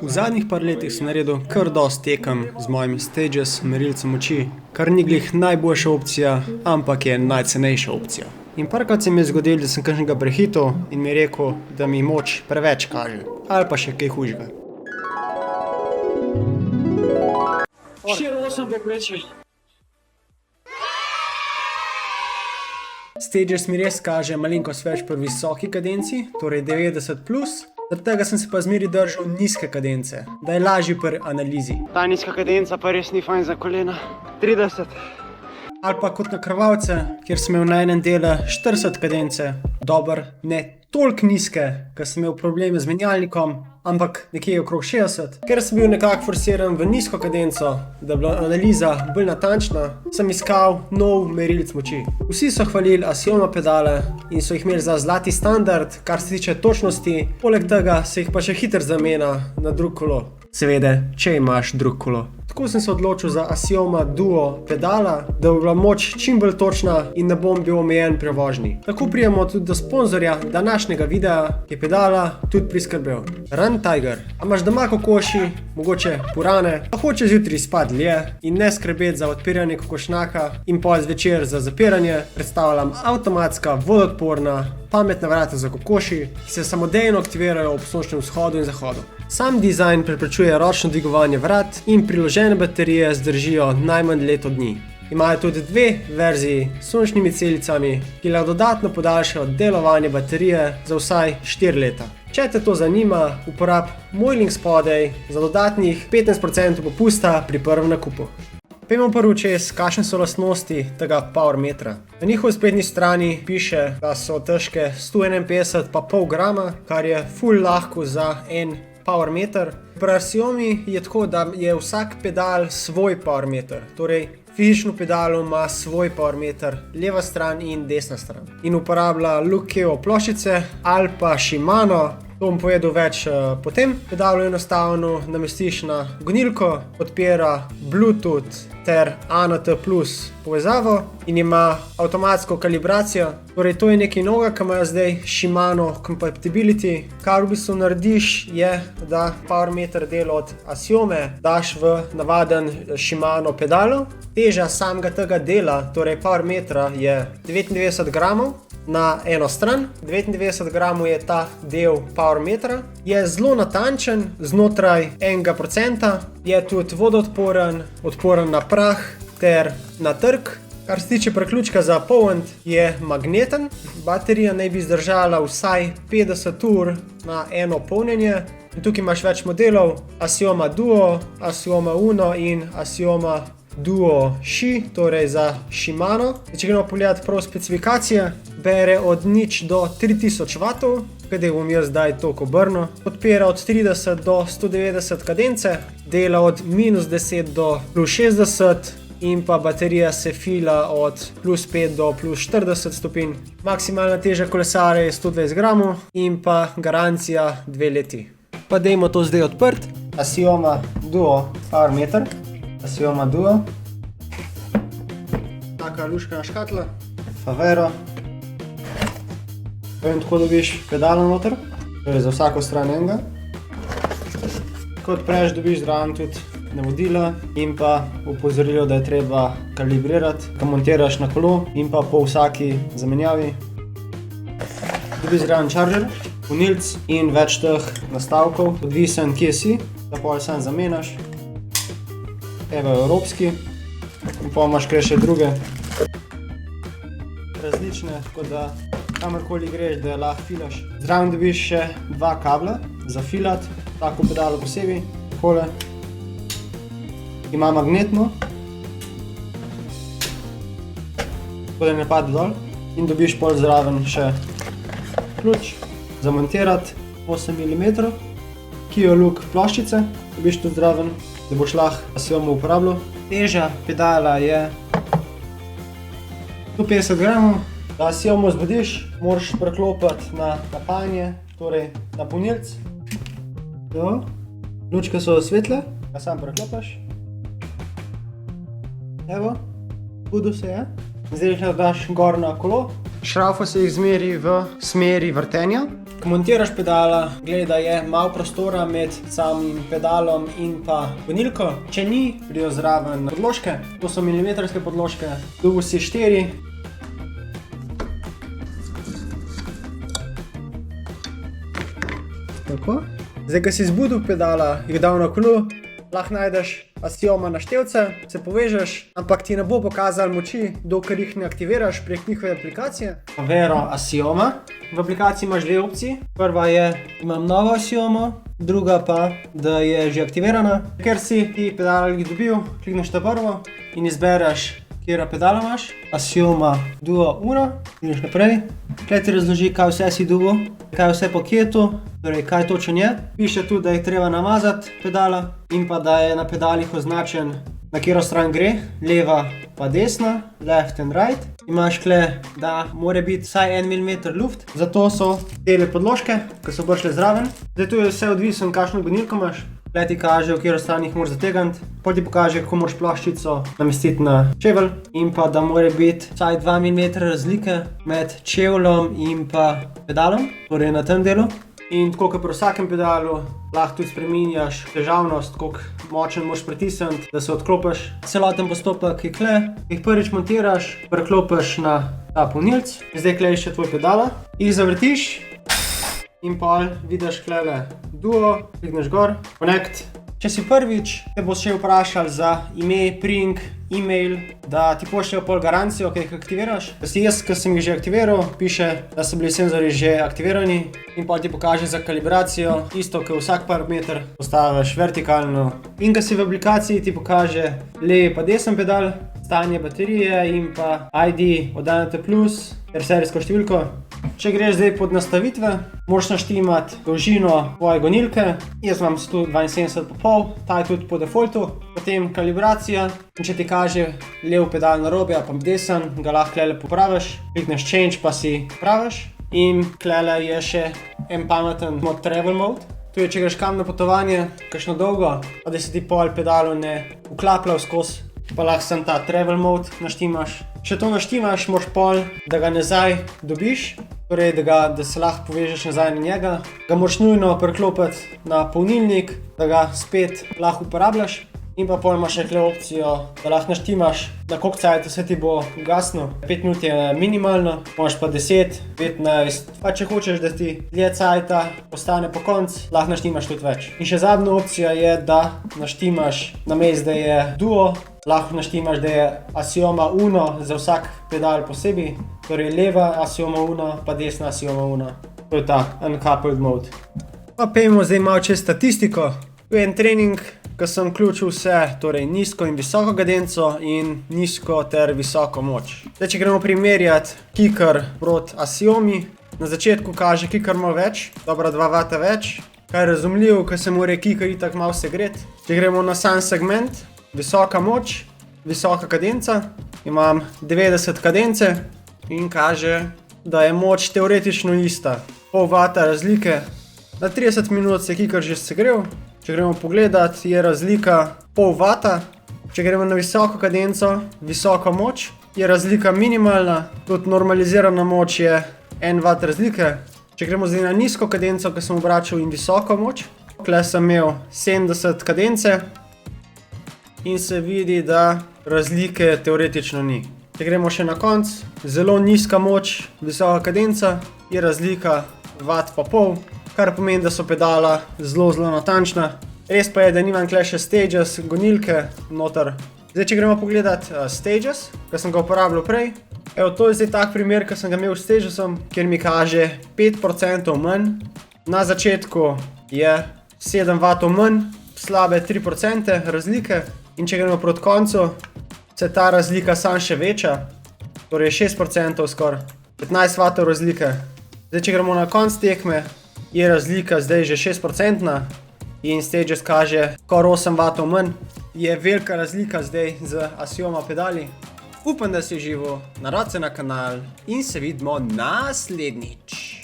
V zadnjih par letih sem naredil kar dosti tekem z mojim Stages merilcem moči, kar ni glih najboljša opcija, ampak je najcenejša opcija. In parkrat se mi je zgodilo, da sem kakšnega prehitel in mi je rekel, da mi moč preveč kaže, ali pa še kaj hujšega. 4-8 povprečje. Stages mi res kaže malenkost več pri visoki kadenci, torej 90+, zaradi tega sem se pa zmeri držal nizke kadence, da je lažji pri analizi. Ta nizka kadenca pa res ni fajn za kolena. 30. Ali pa kot na krvavce, kjer sem imel na enem delu 40 kadence, dober, ne toliko nizke, ker sem imel probleme z menjalnikom, ampak nekje okrog 60. Ker sem bil nekako forsiran v nizko kadenco, da je bila analiza bolj natančna, sem iskal nov merilec moči. Vsi so hvalili Assioma pedale in so jih imeli za zlati standard, kar se tiče točnosti, poleg tega se jih pa še hitro zamenja na drug kolo. Seveda, če imaš drug kolo. Tako sem se odločil za Assioma Duo pedala, da bi bila moč čim bolj točna in ne bom bil omejen pri vožnji. Tako pridemo tudi do sponzorja današnjega videa, ki je pedala tudi priskrbel. Run Tiger. A imaš doma kokoši, mogoče purane, pa hoče zjutraj spati dlje in ne skrbeti za odpiranje kokošnjaka in pol zvečer za zapiranje, predstavljam avtomatska, vodoodporna, pametna vrata za kokoši, ki se samodejno aktivirajo ob sončnem vzhodu in zahodu. Sam dizajn preprečuje ročno dvigovanje vrat in priložene baterije zdržijo najmanj leto dni. Imajo tudi dve verziji s sončnimi celicami, ki lahko dodatno podaljšajo delovanje baterije za vsaj 4 leta. Če te to zanima, uporab moj link spodaj za dodatnih 15% popusta pri prvem nakupu. Pejmo prvo čez, kakšne so lastnosti tega powermetra. Na njihovi spletni strani piše, da so težke 151,5 grama, kar je ful lahko za en powermeter. Pri Assiomi je tako, da je vsak pedal svoj powermeter, torej fizično pedalo ima svoj powermeter, leva stran in desna stran. In uporablja Lucchio ploščice ali pa Shimano. To bom povedal več potem. Pedalo enostavno namestiš na gonilko, podpira Bluetooth ter ANT+ povezavo in ima avtomatsko kalibracijo. Torej to je nekaj novega, kar imajo zdaj Shimano Compatibility. Kar v bistvu narediš je, da powermeter del od Assiome daš v navaden Shimano pedalo. Teža samega tega dela, torej powermetra, je 99 gramov. Na eno stran, 99 gramov je ta del powermetra, je zelo natančen, znotraj 1%, je tudi vodoodporen, odporen na prah ter na trk. Kar se tiče priključka za polniti, je magneten, baterija naj bi zdržala vsaj 50 ur na eno polnjenje. In tukaj imaš več modelov, Assioma Duo, Assioma Uno in Assioma Duo Shi, torej za Shimano. Če gremo pogledati prav specifikacije, bere od 0 do 3000 W, kaj bom jaz zdaj toliko obrnil. Podpira od 30 do 190 kadence, dela od -10 do +60 in pa baterija se fila od +5 do +40 stopinj. Maksimalna teža kolesarja je 120 gramov in pa garancija 2 leti. Pa dajmo to zdaj odprt. Assioma Duo powermeter. Assioma Duo. Taka luškana škatla. Favero. In tako dobiš pedala noter, to je za vsako stran enega. Ko odpreš, dobiš zraven tudi navodila in pa opozorilo, da je treba kalibrirati, ko montiraš na kolo in pa po vsaki zamenjavi. Dobiš zraven charger, gonilc in več teh nastavkov, odvisen kje si, da pol sam zamenjaš. Evo je evropski in pa imaš kaj še druge različne, tako da kamorkoli greš, da lahko filaš. Zraven dobiš še 2 kabla za filati, tako pedalo posebej, takole. Ima magnetno, tako da ne pade dol. In dobiš pol zraven še ključ za montirati 8 mm, Kioluk ploščice, dobiš tudi zraven, da boš lahko Assiomo uporabljal. Teža pedala je 150 gramov. Da Assiomo zbudiš, moraš preklopiti na napajanje, torej na polnilec. Lučke so svetle, ga sam preklopiš. Evo, zbudil se je. Zdaj jih daš gor na kolo. Šraufa se jih zmeri v smeri vrtenja. Ko montiraš pedala, gledaj, da je malo prostora med samim pedalom in pa gonilko. Če ni, prijo zraven podložke, to so milimetrske podložke, dobil si 4. Tako. Zdaj, ko si zbudil pedala, jih dal na kolo, lahko najdeš Axioma naštevce, se povežeš, ampak ti ne bo pokazal moči, dokler jih ne aktiviraš prek njihove aplikacije. Vero Axioma. V aplikaciji imaš dve opciji. Prva je, imam novo Axiomo, druga pa, da je že aktivirana. Ker si ti pedal dobil, klikneš na prvo in izbereš, katera pedala imaš. Axioma Duo Uno, ideš naprej. Tukaj ti razloži, kaj vse si dobil, kaj vse po paketu, torej kaj točno je. Piše tu, da je treba namazati pedala in pa da je na pedalih označen, na katero stran gre, leva pa desna, left and right. Imaš kle, da mora biti vsaj 1 mm luft, zato so tele podložke, ki so prišle zraven. Zdaj tu je vse odvisno, kakšno gonilko imaš. Tukaj ti kaže, v katero stran jih moraš zategniti, potem ti pokaže, kako moraš ploščico namestiti na čevelj in pa da mora biti vsaj 2 mm razlike med čevljem in pa pedalom, torej na tem delu. In tako kot pri vsakem pedalu, lahko tudi spreminjaš težavnost, koliko močen moraš pritisniti, da se odklopiš. Celoten postopek je kle, jih prvič montiraš, preklopiš na ta polnilc, zdaj kleješ še tvoj pedala, jih zavrtiš in pol vidiš kleve Duo, klikneš gor, Connect. Če si prvič, te bo še vprašal za ime, priimk, e-mail, da ti pošljejo pol garancijo, ki jih aktiviraš. Jaz, ki sem jih že aktiviral, piše, da so bili senzorji že aktivirani in pol ti pokaže za kalibracijo, isto, kot vsak parameter postaviš vertikalno. In ko si v aplikaciji, ti pokaže levi pa desen pedal, stanje baterije in pa ID od NT+, ter serijsko številko. Če greš zdaj pod nastavitve, moraš naštimati dolžino tvoje gonilke. Jaz imam tu 72,5, ta je tudi po defaultu. Potem kalibracija, in če ti kaže lev pedal narobe, pa desen, ga lahko klele popraviš. Klikneš change, pa si popraviš. In klele je še en pameten mod travel mode. Tu je, če greš kam na potovanje, kakšno dolgo, pa da se ti pol pedalu ne uklapljal skozi, pa lahko sem ta travel mode naštimaš. Če to naštimaš, moraš pol, da ga nazaj dobiš, torej da se lahko povežeš nazaj na njega. Ga moraš nujno preklopiti na polnilnik, da ga spet lahko uporabljaš. In pa pol imaš še opcijo, da lahko naštimaš, na koliko cajta se ti bo ugasnil. 5 minut je minimalno, imaš pa 10, 15, pa če hočeš, da ti dlje cajta postane po koncu, lahko naštimaš tudi več. In še zadnja opcija je, da naštimaš namesto, da je Duo, lahko naštimaš, da je Axioma Uno za vsak pedal posebej, torej leva Axioma Uno pa desna Axioma Uno. To je ta uncoupled mode. Pa pejmo zdaj malo čez statistiko. Tu je en trening, ko sem vključil vse, torej nizko in visoko kadenco in nizko ter visoko moč. Zdaj, če gremo primerjati kicker proti Axiomi, na začetku kaže kicker malo več, dobra 2 W več, kar je razumljivo, ker se mora kicker itak malo segreti. Če gremo na sam segment, visoka moč, visoka kadenca, imam 90 kadence in kaže, da je moč teoretično ista. Pol vata razlike, na 30 minut se kicker že segrel. Če gremo pogledat, je razlika pol vata. Če gremo na visoko kadenco, visoko moč, je razlika minimalna, tudi normalizirana moč je 1 watt razlike. Če gremo zdaj na nizko kadenco, ko sem obračal in visoko moč, tukaj sem imel 70 kadence in se vidi, da razlike teoretično ni. Če gremo še na konc, zelo nizka moč, visoka kadenca, je razlika watt pa pol, kar pomeni, da so pedala zelo natančna. Res pa je, da nimam tukaj še stages, gonilke noter. Zdaj, če gremo pogledat stages, ki sem ga uporabljal prej. Evo, to je zdaj tak primer, ki sem ga imel s stagesom, kjer mi kaže 5% manj. Na začetku je 7 W manj, slabe 3% razlike. In če gremo proti koncu, se ta razlika sam še veča, torej 6% skoraj, 15 W razlike. Zdaj, če gremo na konc tekme, je razlika zdaj že 6% in stages kaže skoraj 8 W manj. Je velika razlika zdaj z Axioma pedali. Upam, da si užival, narod se na kanal in se vidimo naslednjič.